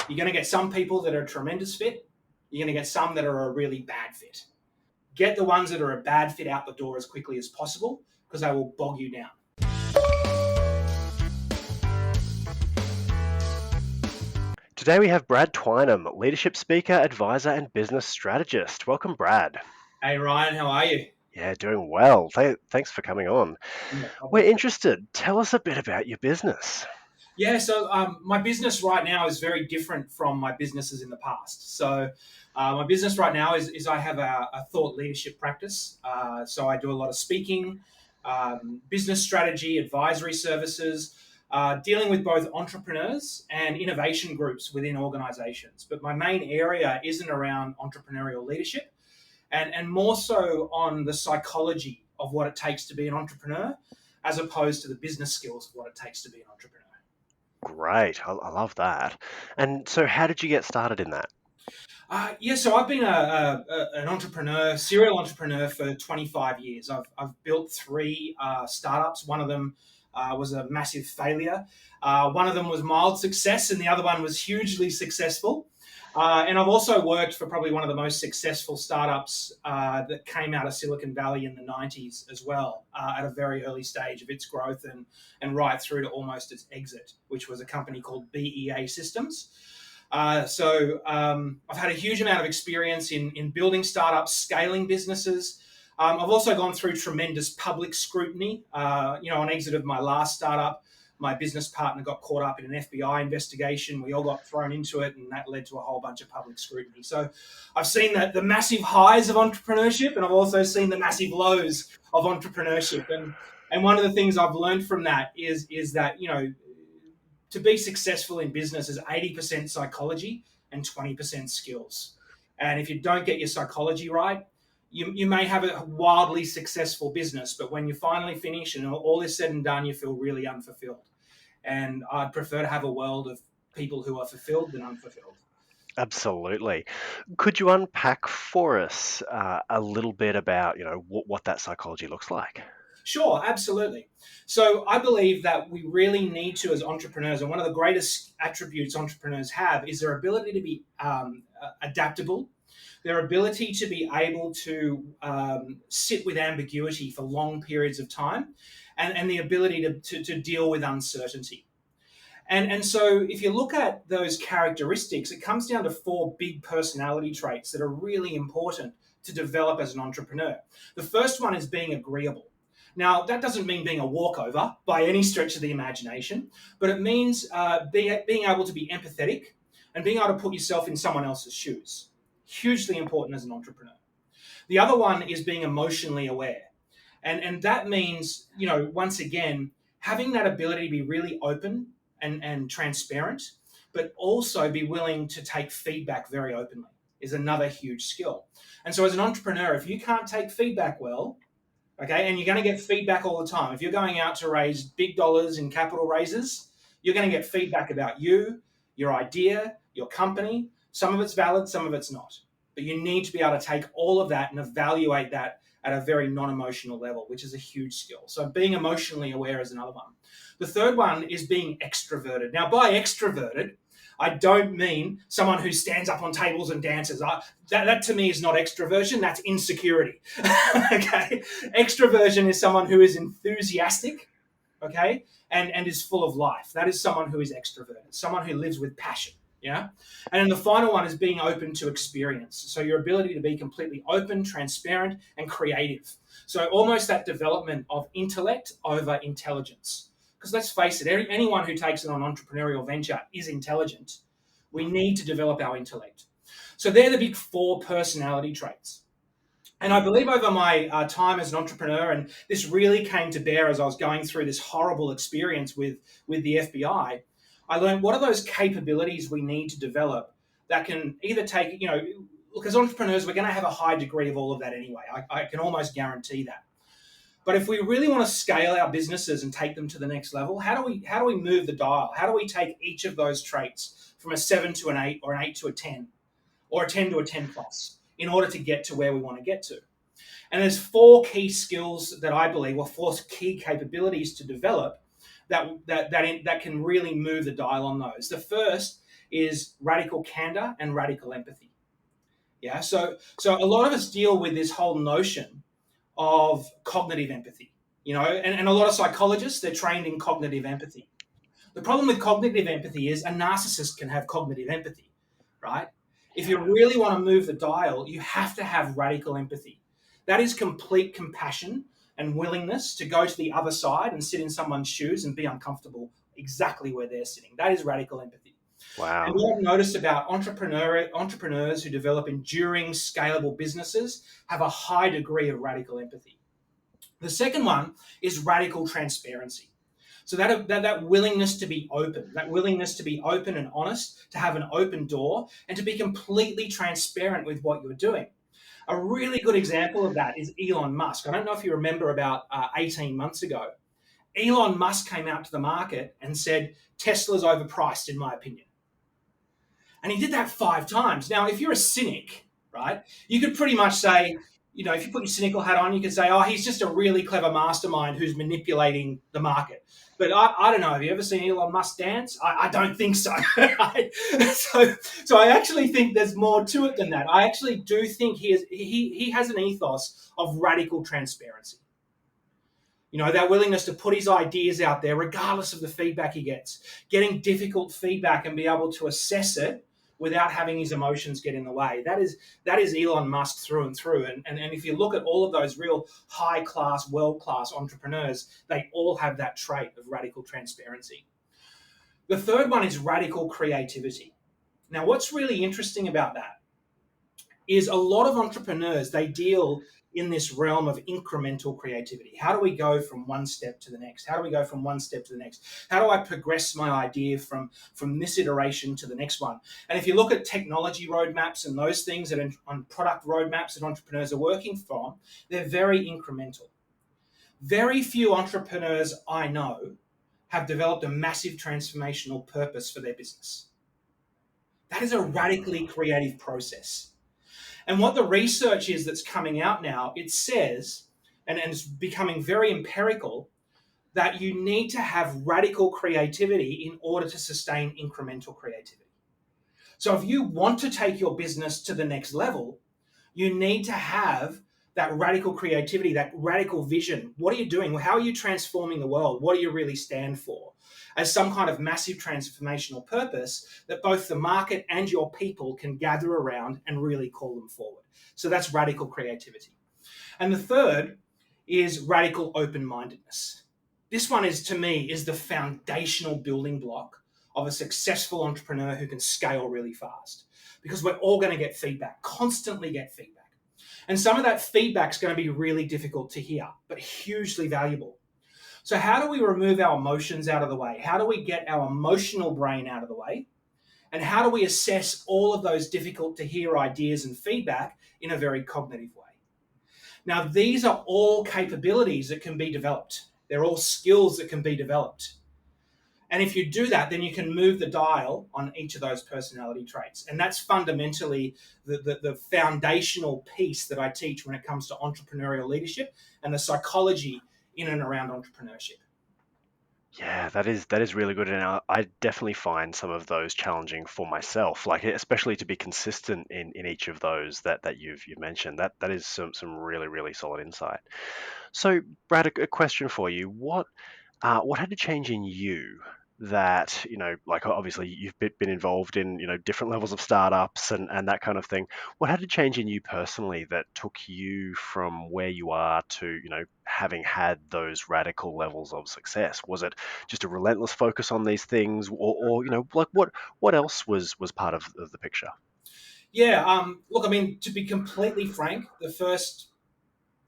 You're going to get some people that are a tremendous fit. You're going to get some that are a really bad fit. Get the ones that are a bad fit out the door as quickly as possible because they will bog you down. Today we have Brad Twynham, leadership speaker, advisor, and business strategist. Welcome, Brad. Hey, Ryan, how are you? Yeah, doing well. Thanks for coming on. No We're problem. interested. Tell us a bit about your business. Yeah, so my business right now is very different from my businesses in the past. So my business right now is I have a thought leadership practice. So I do a lot of speaking, business strategy, advisory services, dealing with both entrepreneurs and innovation groups within organizations. But my main area isn't around entrepreneurial leadership and more so on the psychology of what it takes to be an entrepreneur as opposed to the business skills of what it takes to be an entrepreneur. Great. I love that. And so, how did you get started in that? Yeah, so I've been an entrepreneur, serial entrepreneur for 25 years. I've built three startups. One of them was a massive failure. One of them was mild success, and the other one was hugely successful. And I've also worked for probably one of the most successful startups that came out of Silicon Valley in the 90s as well, at a very early stage of its growth and right through to almost its exit, which was a company called BEA Systems. I've had a huge amount of experience in building startups, scaling businesses. I've also gone through tremendous public scrutiny. On exit of my last startup, my business partner got caught up in an FBI investigation. We all got thrown into it, and that led to a whole bunch of public scrutiny. So I've seen the massive highs of entrepreneurship, and I've also seen the massive lows of entrepreneurship. And one of the things I've learned from that is that, to be successful in business is 80% psychology and 20% skills. And if you don't get your psychology right, you may have a wildly successful business, but when you finally finish and all is said and done, you feel really unfulfilled. And I'd prefer to have a world of people who are fulfilled than unfulfilled. Absolutely. Could you unpack for us a little bit about, what that psychology looks like? Sure, absolutely. So I believe that we really need to, as entrepreneurs, and one of the greatest attributes entrepreneurs have is their ability to be adaptable, their ability to be able to sit with ambiguity for long periods of time, and the ability to deal with uncertainty. And so if you look at those characteristics, it comes down to four big personality traits that are really important to develop as an entrepreneur. The first one is being agreeable. Now, that doesn't mean being a walkover by any stretch of the imagination, but it means being able to be empathetic and being able to put yourself in someone else's shoes. Hugely important as an entrepreneur. The other one is being emotionally aware. And that means, once again, having that ability to be really open and transparent, but also be willing to take feedback very openly is another huge skill. And so as an entrepreneur, if you can't take feedback well, okay, and you're going to get feedback all the time. If you're going out to raise big dollars in capital raises, you're going to get feedback about you, your idea, your company. Some of it's valid, some of it's not. But you need to be able to take all of that and evaluate that at a very non-emotional level, which is a huge skill. So being emotionally aware is another one. The third one is being extroverted. Now, by extroverted, I don't mean someone who stands up on tables and dances. That to me is not extroversion, that's insecurity. Okay? Extroversion is someone who is enthusiastic, okay, and is full of life. That is someone who is extroverted, someone who lives with passion. Yeah. And then the final one is being open to experience. So your ability to be completely open, transparent, and creative. So almost that development of intellect over intelligence. Because let's face it, anyone who takes on an entrepreneurial venture is intelligent. We need to develop our intellect. So they're the big four personality traits. And I believe over my time as an entrepreneur, and this really came to bear as I was going through this horrible experience with the FBI, I learned what are those capabilities we need to develop that can either take, look, as entrepreneurs, we're going to have a high degree of all of that anyway. I can almost guarantee that. But if we really want to scale our businesses and take them to the next level, how do we move the dial? How do we take each of those traits from a 7 to an 8 or an 8 to a 10 or a 10 to a 10 plus in order to get to where we want to get to? And there's four key skills that I believe, or four key capabilities to develop that can really move the dial on those. The first is radical candor and radical empathy. Yeah, so a lot of us deal with this whole notion of cognitive empathy, and a lot of psychologists, they're trained in cognitive empathy. The problem with cognitive empathy is a narcissist can have cognitive empathy, right? If you Yeah. really want to move the dial, you have to have radical empathy. That is complete compassion and willingness to go to the other side and sit in someone's shoes and be uncomfortable exactly where they're sitting. That is radical empathy. And Wow. what I've noticed about entrepreneurs who develop enduring, scalable businesses have a high degree of radical empathy. The second one is radical transparency. So that willingness to be open, and honest, to have an open door, and to be completely transparent with what you're doing. A really good example of that is Elon Musk. I don't know if you remember about 18 months ago. Elon Musk came out to the market and said, Tesla's overpriced, in my opinion. And he did that 5 times. Now, if you're a cynic, right, you could pretty much say, if you put your cynical hat on, you could say, oh, he's just a really clever mastermind who's manipulating the market. But I don't know. Have you ever seen Elon Musk dance? I don't think so. so I actually think there's more to it than that. I actually do think he has an ethos of radical transparency. That willingness to put his ideas out there, regardless of the feedback he gets, getting difficult feedback and be able to assess it without having his emotions get in the way. That is Elon Musk through and through. And if you look at all of those real high-class, world-class entrepreneurs, they all have that trait of radical transparency. The third one is radical creativity. Now, what's really interesting about that is a lot of entrepreneurs, they deal in this realm of incremental creativity. How do we go from one step to the next? How do we go from one step to the next? How do I progress my idea from this iteration to the next one? And if you look at technology roadmaps and those things that on product roadmaps that entrepreneurs are working from, they're very incremental. Very few entrepreneurs I know have developed a massive transformational purpose for their business. That is a radically creative process. And what the research is that's coming out now, it says, and it's becoming very empirical, that you need to have radical creativity in order to sustain incremental creativity. So if you want to take your business to the next level, you need to have that radical creativity, that radical vision. What are you doing? How are you transforming the world? What do you really stand for? As some kind of massive transformational purpose that both the market and your people can gather around and really call them forward. So that's radical creativity. And the third is radical open-mindedness. This one is, to me, is the foundational building block of a successful entrepreneur who can scale really fast. Because we're all going to get feedback, constantly get feedback. And some of that feedback is going to be really difficult to hear, but hugely valuable. So how do we remove our emotions out of the way? How do we get our emotional brain out of the way? And how do we assess all of those difficult to hear ideas and feedback in a very cognitive way? Now, these are all capabilities that can be developed. They're all skills that can be developed. And if you do that, then you can move the dial on each of those personality traits. And that's fundamentally the foundational piece that I teach when it comes to entrepreneurial leadership and the psychology in and around entrepreneurship. Yeah, that is really good, and I definitely find some of those challenging for myself. Like especially to be consistent in each of those that you've mentioned. That is some really solid insight. So, Brad, a question for you: what had to change in you that, like obviously you've been involved in, different levels of startups and that kind of thing. What had to change in you personally that took you from where you are to, having had those radical levels of success? Was it just a relentless focus on these things, or like what else was part of the picture? Yeah, look, I mean, to be completely frank, the first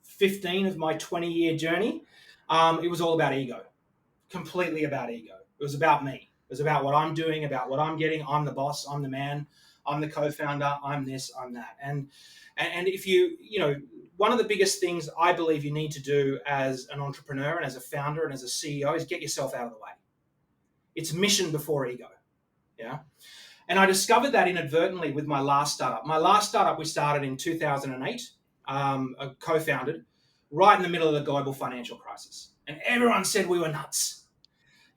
15 of my 20-year journey, it was all about ego, completely about ego. It was about me. It was about what I'm doing, about what I'm getting. I'm the boss. I'm the man. I'm the co-founder. I'm this. I'm that. And if one of the biggest things I believe you need to do as an entrepreneur and as a founder and as a CEO is get yourself out of the way. It's mission before ego. Yeah. And I discovered that inadvertently with my last startup. My last startup we started in 2008, co-founded right in the middle of the global financial crisis. And everyone said we were nuts.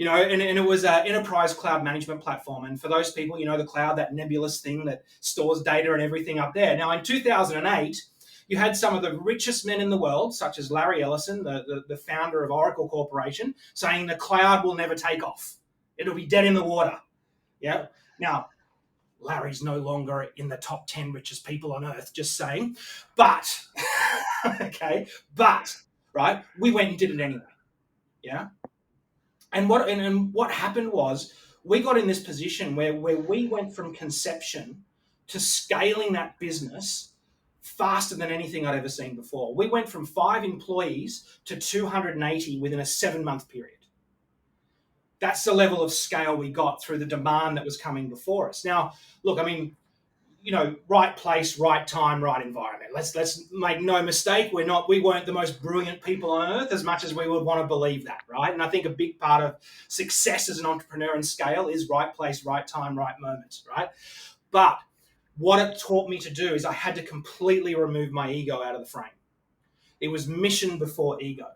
and it was an enterprise cloud management platform. And for those people, the cloud, that nebulous thing that stores data and everything up there. Now, in 2008, you had some of the richest men in the world, such as Larry Ellison, the founder of Oracle Corporation, saying the cloud will never take off. It'll be dead in the water. Yeah. Now, Larry's no longer in the top 10 richest people on earth, just saying. But, okay, right, we went and did it anyway. Yeah. And what happened was we got in this position where we went from conception to scaling that business faster than anything I'd ever seen before. We went from 5 employees to 280 within a 7-month period. That's the level of scale we got through the demand that was coming before us. Now, look, I mean, right place, right time, right environment. Let's make no mistake. We weren't the most brilliant people on earth, as much as we would want to believe that, right? And I think a big part of success as an entrepreneur and scale is right place, right time, right moment, right? But what it taught me to do is I had to completely remove my ego out of the frame. It was mission before ego.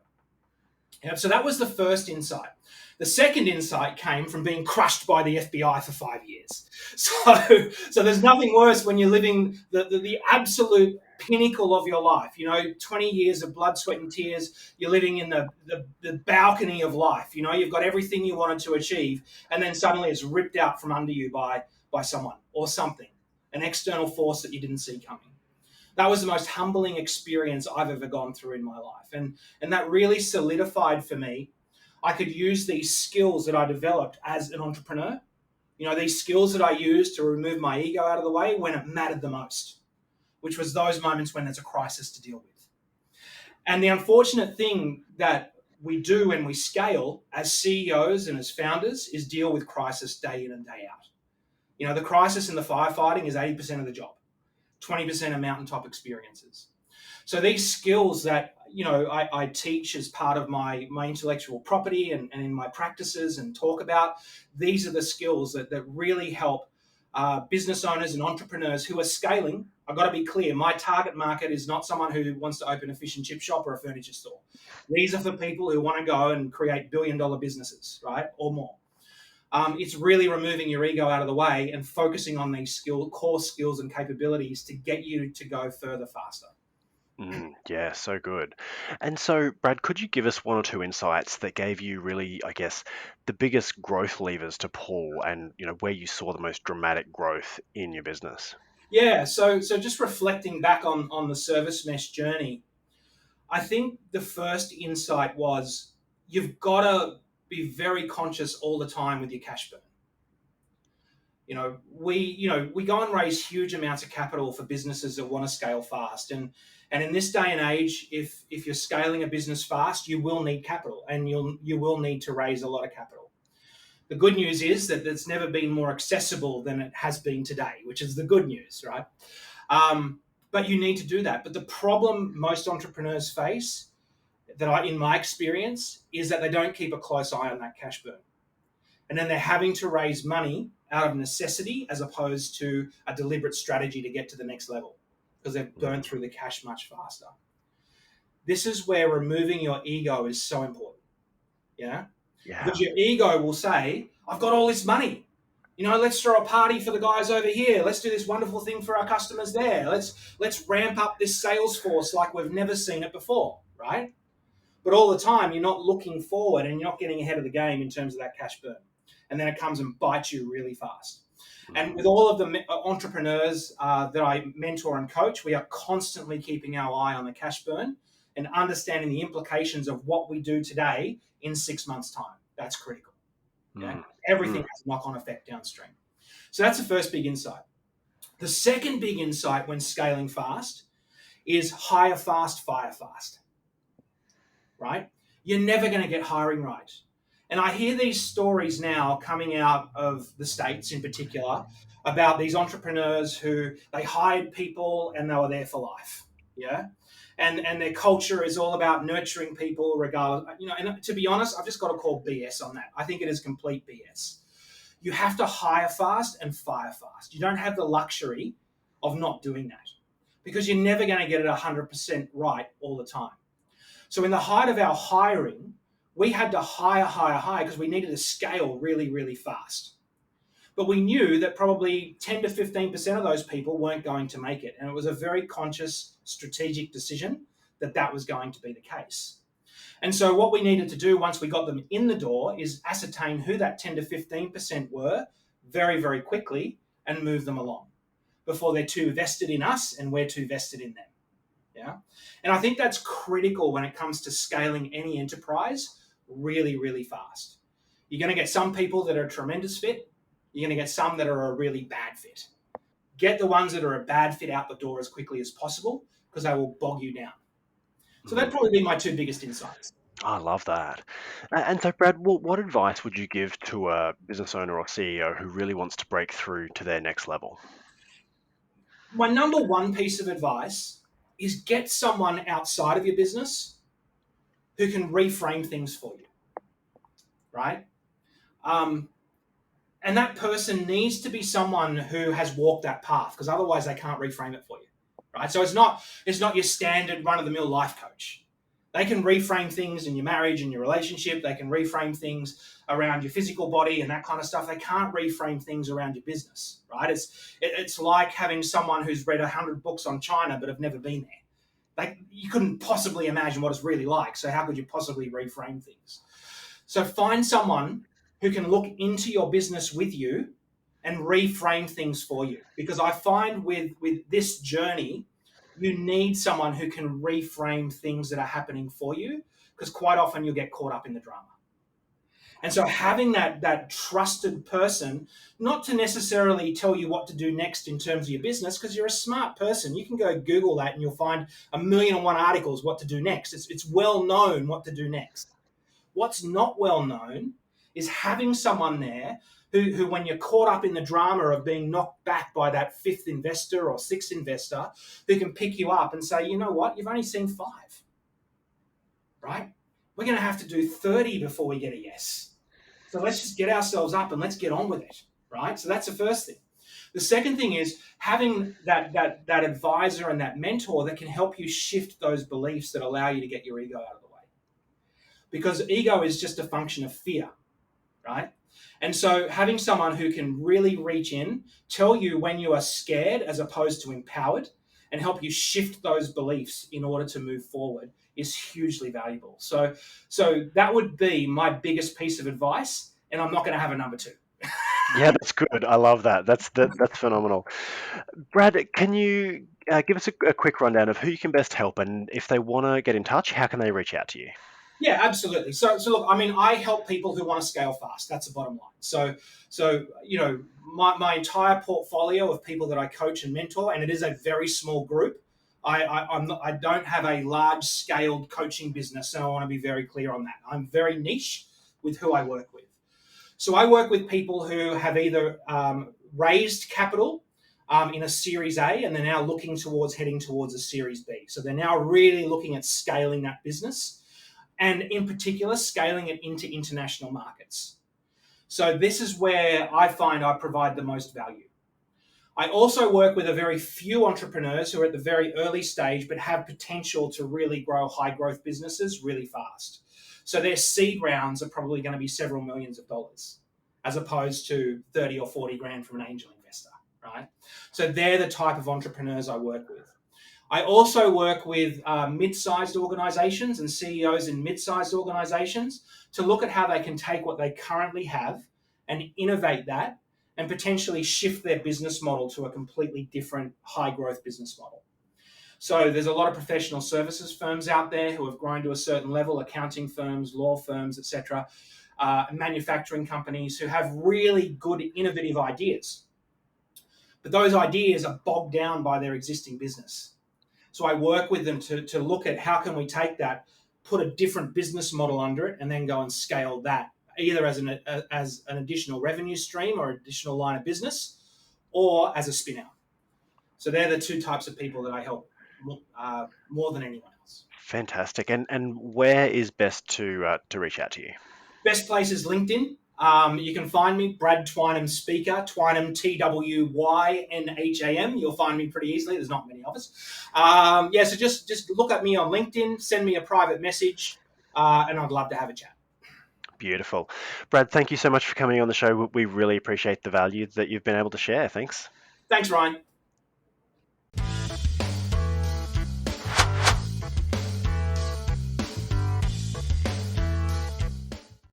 So that was the first insight. The second insight came from being crushed by the FBI for 5 years. So there's nothing worse when you're living the absolute pinnacle of your life. 20 years of blood, sweat, and tears. You're living in the balcony of life. You've got everything you wanted to achieve, and then suddenly it's ripped out from under you by someone or something, an external force that you didn't see coming. That was the most humbling experience I've ever gone through in my life. And that really solidified for me, I could use these skills that I developed as an entrepreneur, these skills that I used to remove my ego out of the way when it mattered the most, which was those moments when there's a crisis to deal with. And the unfortunate thing that we do when we scale as CEOs and as founders is deal with crisis day in and day out. The crisis in the firefighting is 80% of the job. 20% are mountaintop experiences. So these skills that, I teach as part of my intellectual property and in my practices and talk about, these are the skills that really help business owners and entrepreneurs who are scaling. I've got to be clear, my target market is not someone who wants to open a fish and chip shop or a furniture store. These are for people who want to go and create billion-dollar businesses, right, or more. It's really removing your ego out of the way and focusing on these core skills and capabilities to get you to go further faster. Yeah, so good. And so, Brad, could you give us one or two insights that gave you really, I guess, the biggest growth levers to pull and, where you saw the most dramatic growth in your business? Yeah, so just reflecting back on the service mesh journey, I think the first insight was you've got to be very conscious all the time with your cash burn. We go and raise huge amounts of capital for businesses that want to scale fast, and in this day and age, if you're scaling a business fast, you will need capital, and you will need to raise a lot of capital. The good news is that it's never been more accessible than it has been today, which is the good news, right? But you need to do that. But the problem most entrepreneurs face, in my experience, is that they don't keep a close eye on that cash burn. And then they're having to raise money out of necessity as opposed to a deliberate strategy to get to the next level because they've burned through the cash much faster. This is where removing your ego is so important. Yeah. Because your ego will say, I've got all this money. Let's throw a party for the guys over here. Let's do this wonderful thing for our customers there. Let's ramp up this sales force like we've never seen it before, right? But all the time, you're not looking forward and you're not getting ahead of the game in terms of that cash burn. And then it comes and bites you really fast. And with all of the entrepreneurs that I mentor and coach, we are constantly keeping our eye on the cash burn and understanding the implications of what we do today in 6 months' time. That's critical. Okay? Everything has a knock-on effect downstream. So that's the first big insight. The second big insight when scaling fast is hire fast, fire fast. Right? You're never going to get hiring right. And I hear these stories now coming out of the States in particular about these entrepreneurs who they hired people and they were there for life. Yeah. And their culture is all about nurturing people regardless. And to be honest, I've just got to call BS on that. I think it is complete BS. You have to hire fast and fire fast. You don't have the luxury of not doing that because you're never going to get it 100% right all the time. So in the height of our hiring, we had to hire because we needed to scale really, really fast. But we knew that probably 10 to 15% of those people weren't going to make it. And it was a very conscious, strategic decision that that was going to be the case. And so what we needed to do once we got them in the door is ascertain who that 10 to 15% were very, very quickly and move them along before they're too vested in us and we're too vested in them. Yeah. And I think that's critical when it comes to scaling any enterprise really, really fast. You're going to get some people that are a tremendous fit. You're going to get some that are a really bad fit. Get the ones that are a bad fit out the door as quickly as possible because they will bog you down. So that'd probably be my two biggest insights. I love that. And so, Brad, what advice would you give to a business owner or CEO who really wants to break through to their next level? My number one piece of advice is get someone outside of your business who can reframe things for you, right? And that person needs to be someone who has walked that path because otherwise they can't reframe it for you, right? So it's not your standard run-of-the-mill life coach. They can reframe things in your marriage and your relationship. They can reframe things around your physical body and that kind of stuff. They can't reframe things around your business, right? It's like having someone who's read 100 books on China but have never been there. Like, you couldn't possibly imagine what it's really like. So how could you possibly reframe things? So find someone who can look into your business with you and reframe things for you. Because I find with this journey, you need someone who can reframe things that are happening for you, because quite often you'll get caught up in the drama. And so having that trusted person, not to necessarily tell you what to do next in terms of your business, because you're a smart person. You can go Google that and you'll find 1,000,001 articles what to do next. It's well known what to do next. What's not well known is having someone there who, when you're caught up in the drama of being knocked back by that fifth investor or sixth investor, who can pick you up and say, you know what, you've only seen 5, right? We're going to have to do 30 before we get a yes. So let's just get ourselves up and let's get on with it, right? So that's the first thing. The second thing is having that advisor and that mentor that can help you shift those beliefs that allow you to get your ego out of the way. Because ego is just a function of fear, right? And so having someone who can really reach in, tell you when you are scared as opposed to empowered, and help you shift those beliefs in order to move forward is hugely valuable. So that would be my biggest piece of advice, and I'm not going to have a number 2. Yeah, that's good. I love that. That's phenomenal. Brad, can you give us a quick rundown of who you can best help, and if they want to get in touch, how can they reach out to you? Yeah, absolutely. So look, I mean, I help people who want to scale fast. That's the bottom line. So you know, my entire portfolio of people that I coach and mentor, and it is a very small group. I don't have a large scaled coaching business, and I want to be very clear on that. I'm very niche with who I work with. So I work with people who have either raised capital in a Series A, and they're now looking heading towards a Series B. So they're now really looking at scaling that business, and in particular, scaling it into international markets. So this is where I find I provide the most value. I also work with a very few entrepreneurs who are at the very early stage but have potential to really grow high growth businesses really fast. So their seed rounds are probably going to be several millions of dollars, as opposed to 30 or 40 grand from an angel investor, right? So they're the type of entrepreneurs I work with. I also work with mid-sized organizations and CEOs in mid-sized organizations to look at how they can take what they currently have and innovate that and potentially shift their business model to a completely different high-growth business model. So there's a lot of professional services firms out there who have grown to a certain level, accounting firms, law firms, etc., manufacturing companies who have really good innovative ideas. But those ideas are bogged down by their existing business. So I work with them to look at how can we take that, put a different business model under it, and then go and scale that either as an additional revenue stream or additional line of business, or as a spin out. So they're the two types of people that I help more than anyone else. Fantastic. And where is best to reach out to you? Best place is LinkedIn. You can find me, Brad Twynham Speaker, Twynham, Twynnham. You'll find me pretty easily. There's not many of us. So just look at me on LinkedIn, send me a private message, and I'd love to have a chat. Beautiful. Brad, thank you so much for coming on the show. We really appreciate the value that you've been able to share. Thanks. Thanks, Ryan.